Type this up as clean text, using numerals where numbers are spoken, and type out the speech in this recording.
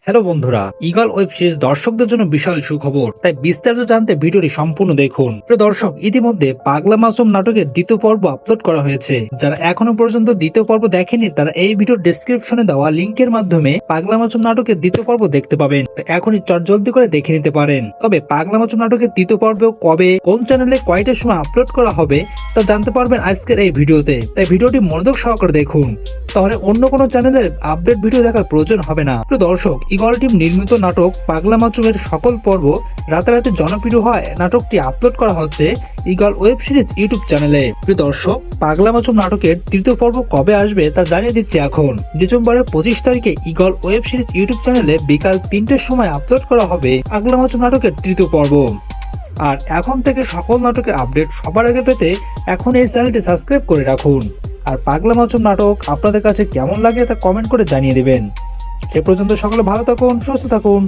Hello বন্ধুরা, eagle web series দর্শকদের জন্য বিশাল সুখবর। তাই বিস্তারিত জানতে ভিডিওটি সম্পূর্ণ দেখুন। প্রিয় দর্শক, ইতিমধ্যে পাগলা মাসুম নাটকের দ্বিতীয় পর্ব আপলোড করা হয়েছে। যারা এখনো পর্যন্ত দ্বিতীয় পর্ব দেখেনি তারা এই ভিডিওর ডেসক্রিপশনে দেওয়া লিংকের মাধ্যমে পাগলা মাসুম নাটকের দ্বিতীয় পর্ব দেখতে পাবেন। এখনই চটজলদি করে দেখে নিতে পারেন। তবে পাগলা মাসুম নাটকের দ্বিতীয় পর্ব কবে, কোন চ্যানেলে, কয়টার সময় আপলোড করা হবে তা জানতে পারবেন আজকের এই ভিডিওতে। তাই ভিডিওটি মনোযোগ সহকারে দেখুন, তাহলে অন্য কোনো চ্যানেলের আপডেট ভিডিও দেখার প্রয়োজন হবে না। প্রিয় দর্শক, ঈগল টিম নির্মিত নাটক পাগলা মাসুমের সকল পর্ব রাতারাতি জনপ্রিয় হয় নাটকটি আপলোড করা হচ্ছে ঈগল ওয়েব সিরিজ ইউটিউব চ্যানেলে। প্রিয় দর্শক, পাগলা মাসুম নাটকের তৃতীয় পর্ব কবে আসবে তা জানিয়ে দিচ্ছি এখন। ডিসেম্বরের 25 তারিখে ঈগল ওয়েব সিরিজ ইউটিউব চ্যানেলে বিকাল 3টের সময় আপলোড করা হবে পাগলা মাসুম নাটকের তৃতীয় পর্ব। আর এখন থেকে সকল নাটকের আপডেট সবার আগে পেতে এখন এই চ্যানেলটি সাবস্ক্রাইব করে রাখুন। আর পাগলা মাসুম নাটক আপনাদের কাছে কেমন লাগে তা কমেন্ট করে জানিয়ে দিবেন। সে পর্যন্ত সকলে ভালো থাকুন, সুস্থ থাকুন।